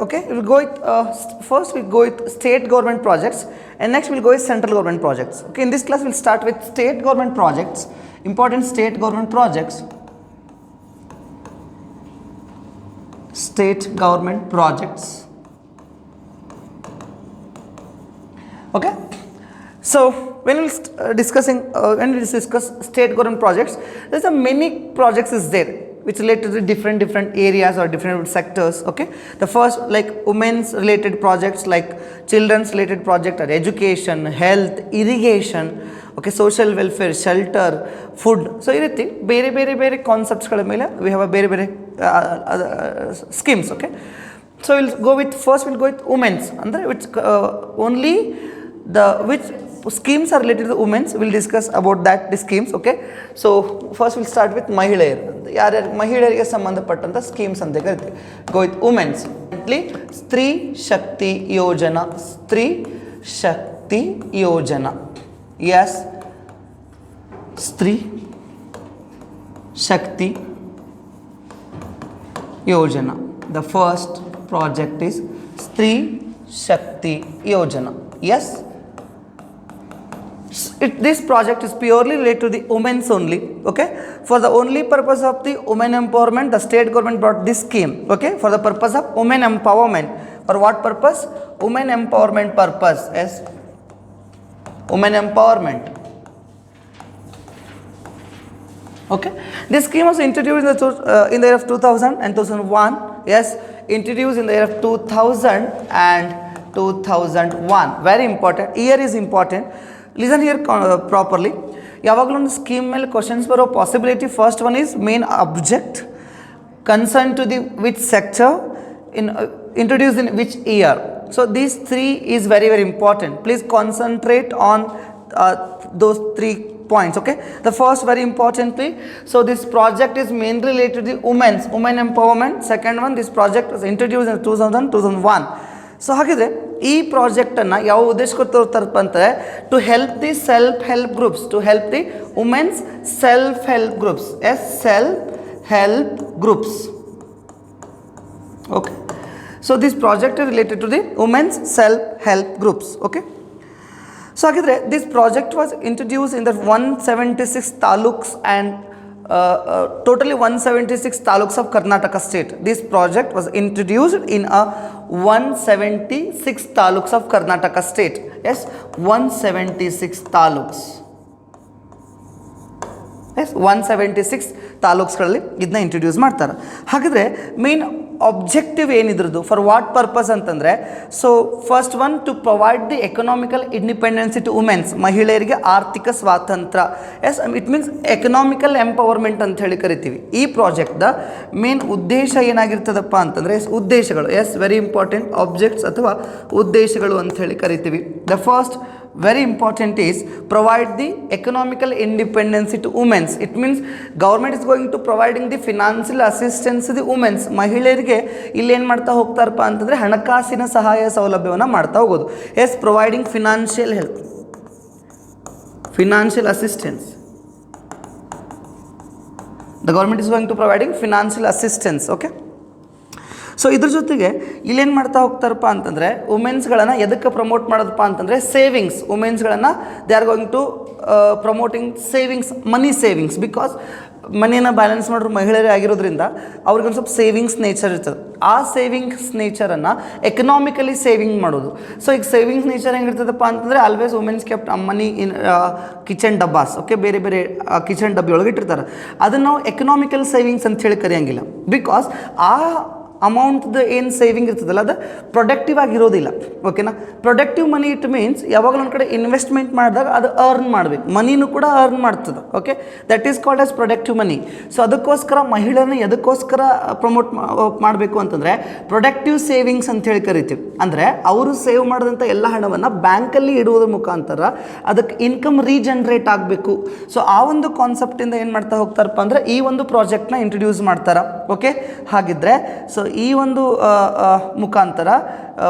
Okay, we'll go with first we'll go with state government projects, and next we'll go with central government projects. Okay, in this class we'll start with state government projects, important state government projects. State government projects. Okay, so when we'll discuss state government projects, there's a many projects is there which relate to the different areas or different sectors. Okay, the first like women's related projects, like children's related project, or education, health, irrigation, okay, social welfare, shelter, food. So ಈ ರೀತಿ ಬೇರೆ ಕಾನ್ಸೆಪ್ಟ್ಸ್ಗಳ ಮೇಲೆ we have a ಬೇರೆ schemes. Okay, so we'll go with women's, ಅಂದರೆ which only the which schemes are related to the women's, we'll discuss about that the schemes. Okay, so first we'll start with ಮಹಿಳೆಯರು, ಯಾರ್ಯಾರು ಮಹಿಳೆಯರಿಗೆ ಸಂಬಂಧಪಟ್ಟಂತ schemes ಅಂತ ಕರಿತೀವಿ. Go with women's, Stree Shakti Yojana, Stree Shakti Yojana. S, Stree Shakti Yojana. The first project is Stree Shakti Yojana. Yes, this project is purely related to the women's only. Okay, for the only purpose of the women empowerment, the state government brought this scheme. Okay, for the purpose of women empowerment. For what purpose? Women empowerment purpose. Yes, women empowerment. Okay, this scheme was introduced in the year of 2000 and 2001. Yes, introduced in the year of 2000 and 2001. Very important. Year is important. Listen here properly. ಯಾವಾಗಲೂ ಒಂದು scheme ಮೇಲೆ questions ಬರೋ possibility, first one is main object, concern to the which sector, in introduce in which year. So these three is very important. Please concentrate on those 3 points. Okay, the first very importantly, so this project is mainly related to the women empowerment. Second one, this project was introduced in 2001. So ಹಾಗಿದ್ರೆ ಈ ಪ್ರಾಜೆಕ್ಟನ್ನು ಯಾವ ಉದ್ದೇಶಕ್ಕೆ ತರ್ತಾರಪ್ಪ ಅಂದರೆ to help the self help groups, to help the women's self help groups. Yes, self help groups. Okay, so this project is related to the women's self help groups. Okay, so ಹಾಗಿದ್ರೆ this project was introduce in the 176 taluks and totally 176 taluks of Karnataka state. This project was introduced in a 176 taluks of Karnataka state. Yes, 176 taluks. Yes, 176 ತಾಲೂಕ್ಸ್ಗಳಲ್ಲಿ ಇದನ್ನ introduce ಮಾಡ್ತಾರೆ. ಹಾಗಿದ್ರೆ main objective ಏನಿದ್ರದ್ದು, for what purpose ಅಂತಂದರೆ, so first one to provide the economical independency to women's, ಮಹಿಳೆಯರಿಗೆ ಆರ್ಥಿಕ ಸ್ವಾತಂತ್ರ್ಯ. Yes, it means economical empowerment ಅಂತ ಹೇಳಿ ಕರಿತೀವಿ. ಈ ಪ್ರಾಜೆಕ್ಟ್ದ ಮೇನ್ ಉದ್ದೇಶ ಏನಾಗಿರ್ತದಪ್ಪ ಅಂತಂದರೆ, ಉದ್ದೇಶಗಳು. ಎಸ್, ವೆರಿ ಇಂಪಾರ್ಟೆಂಟ್, ಆಬ್ಜೆಕ್ಟ್ಸ್ ಅಥವಾ ಉದ್ದೇಶಗಳು ಅಂತ ಹೇಳಿ ಕರಿತೀವಿ. The first very important is provide the economical independency to women. It means government is going to providing the financial assistance to the women. ಮಹಿಳೆಯರಿಗೆ ಇಲ್ಲಿ ಏನು ಮಾಡ್ತಾ ಹೋಗ್ತಾರಪ್ಪ ಅಂತಂದರೆ ಹಣಕಾಸಿನ ಸಹಾಯ ಸೌಲಭ್ಯವನ್ನು ಮಾಡ್ತಾ ಹೋಗೋದು. Yes, providing financial help, financial assistance. The government is going to providing financial assistance. Okay, so ಇದ್ರ ಜೊತೆಗೆ ಇಲ್ಲೇನು ಮಾಡ್ತಾ ಹೋಗ್ತಾರಪ್ಪ ಅಂತಂದರೆ ವುಮೆನ್ಸ್ಗಳನ್ನು ಎದಕ್ಕೆ ಪ್ರಮೋಟ್ ಮಾಡೋದಪ್ಪ ಅಂತಂದರೆ ಸೇವಿಂಗ್ಸ್. ವುಮೆನ್ಸ್ಗಳನ್ನು they are going to promoting savings, money savings. Because ಮನಿಯನ್ನು ಬ್ಯಾಲೆನ್ಸ್ ಮಾಡೋರು ಮಹಿಳೆಯರೇ ಆಗಿರೋದ್ರಿಂದ ಅವ್ರಿಗೊಂದು ಸ್ವಲ್ಪ ಸೇವಿಂಗ್ಸ್ ನೇಚರ್ ಇರ್ತದೆ. ಆ ಸೇವಿಂಗ್ಸ್ ನೇಚರನ್ನು ಎಕನಾಮಿಕಲಿ ಸೇವಿಂಗ್ ಮಾಡೋದು. ಸೊ ಈಗ ಸೇವಿಂಗ್ಸ್ ನೇಚರ್ ಹೆಂಗಿರ್ತದಪ್ಪ ಅಂತಂದರೆ always women's kept money in kitchen dabbas. Okay, ಬೇರೆ ಕಿಚನ್ ಡಬ್ಬಿ ಒಳಗೆ ಇಟ್ಟಿರ್ತಾರೆ. ಅದನ್ನು ನಾವು ಎಕನಾಮಿಕಲ್ ಸೇವಿಂಗ್ಸ್ ಅಂತ ಹೇಳಿ ಕರೆಯೋಂಗಿಲ್ಲ. ಬಿಕಾಸ್ ಆ ಅಮೌಂಟ್ದು ಏನು ಸೇವಿಂಗ್ ಇರ್ತದಲ್ಲ ಅದು ಪ್ರೊಡಕ್ಟಿವ್ ಆಗಿರೋದಿಲ್ಲ. ಓಕೆನಾ, ಪ್ರೊಡಕ್ಟಿವ್ ಮನಿ ಇಟ್ ಮೀನ್ಸ್ ಯಾವಾಗಲೂ ಒಂದು ಕಡೆ ಇನ್ವೆಸ್ಟ್ಮೆಂಟ್ ಮಾಡಿದಾಗ ಅದು ಅರ್ನ್ ಮಾಡಬೇಕು, ಮನಿನೂ ಕೂಡ ಅರ್ನ್ ಮಾಡ್ತದೆ. Okay, that is called as productive money. So ಅದಕ್ಕೋಸ್ಕರ ಮಹಿಳೆಯರನ್ನ ಎದಕ್ಕೋಸ್ಕರ ಪ್ರಮೋಟ್ ಮಾಡಬೇಕು ಅಂತಂದರೆ ಪ್ರೊಡಕ್ಟಿವ್ ಸೇವಿಂಗ್ಸ್ ಅಂತ ಹೇಳಿ ಕರಿತೀವಿ. ಅಂದರೆ ಅವರು ಸೇವ್ ಮಾಡಿದಂಥ ಎಲ್ಲ ಹಣವನ್ನು ಬ್ಯಾಂಕಲ್ಲಿ ಇಡುವುದ್ರ ಮುಖಾಂತರ ಅದಕ್ಕೆ ಇನ್ಕಮ್ ರೀಜನ್ರೇಟ್ ಆಗಬೇಕು. ಸೊ ಆ ಒಂದು ಕಾನ್ಸೆಪ್ಟಿಂದ ಏನು ಮಾಡ್ತಾ ಹೋಗ್ತಾರಪ್ಪ ಅಂದರೆ ಈ ಒಂದು ಪ್ರಾಜೆಕ್ಟ್ನ ಇಂಟ್ರೊಡ್ಯೂಸ್ ಮಾಡ್ತಾರೆ. ಓಕೆ, ಹಾಗಿದ್ರೆ ಸೊ ಈ ಒಂದು ಮುಖಾಂತರ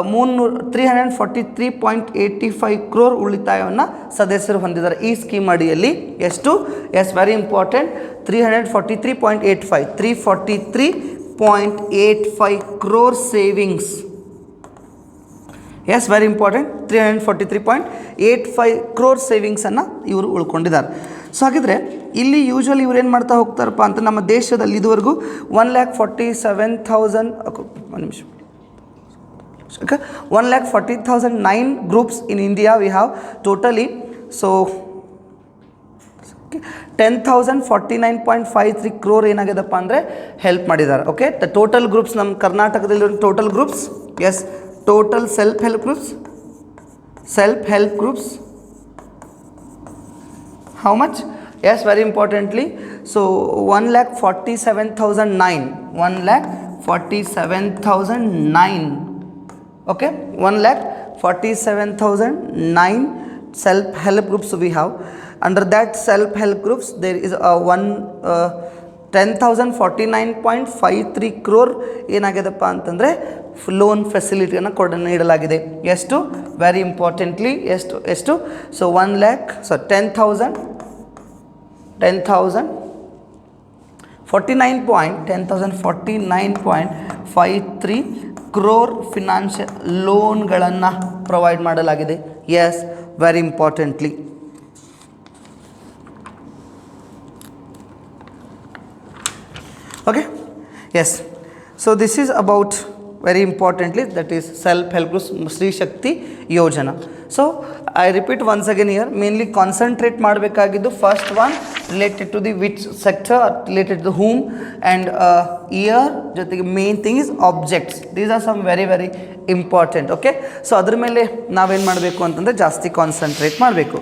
343.85 crore ಉಳಿತಾಯವನ್ನು ಸದಸ್ಯರು ಹೊಂದಿದ್ದಾರೆ ಈ ಸ್ಕೀಮ್ ಅಡಿಯಲ್ಲಿ. ಎಷ್ಟು? Yes, very important, 343.85 crore savings. Yes, very important. 343.85 crore ಸೇವಿಂಗ್ಸನ್ನು ಇವರು ಉಳ್ಕೊಂಡಿದ್ದಾರೆ. ಸೊ ಹಾಗಿದ್ರೆ ಇಲ್ಲಿ ಯೂಶ್ವಲಿ ಇವ್ರು ಏನು ಮಾಡ್ತಾ ಹೋಗ್ತಾರಪ್ಪ ಅಂತ ನಮ್ಮ ದೇಶದಲ್ಲಿ ಇದುವರೆಗೂ 1,47,000 ಒಂದು ನಿಮಿಷ 1,40,009 groups in India we have totally. So 10,049.53 crore ಏನಾಗಿದೆಪ್ಪ ಅಂದರೆ ಹೆಲ್ಪ್ ಮಾಡಿದ್ದಾರೆ. ಓಕೆ, ದ ಟೋಟಲ್ ಗ್ರೂಪ್ಸ್ ನಮ್ಮ ಕರ್ನಾಟಕದಲ್ಲಿರೋ total groups, yes, total self help groups how much? Yes, very importantly, so 1,47,009 okay, 1,47,009 self help groups we have. Under that self help groups there is a 10,049.53 crore ಏನಾಗಿದೆಪ್ಪ ಅಂತಂದರೆ loan ಫೆಸಿಲಿಟಿಯನ್ನು ನೀಡಲಾಗಿದೆ. ಎಷ್ಟು? Very importantly ಎಷ್ಟು? So 10,049.53 crore financial ಲೋನ್ಗಳನ್ನು provide ಮಾಡಲಾಗಿದೆ. Yes, very importantly. Okay, yes, so this is about very importantly, that is self help groups, Shri Shakti Yojana. So I repeat once again here, mainly concentrate ಮಾಡಬೇಕಾಗಿದ್ದು first one related to the which sector, related to whom, and year, ಜೊತೆಗೆ main thing is objects. These are some very very important. Okay, so ಅದ್ರ ಮೇಲೆ ನಾವೇನು ಮಾಡಬೇಕು ಅಂತಂದರೆ ಜಾಸ್ತಿ concentrate ಮಾಡಬೇಕು.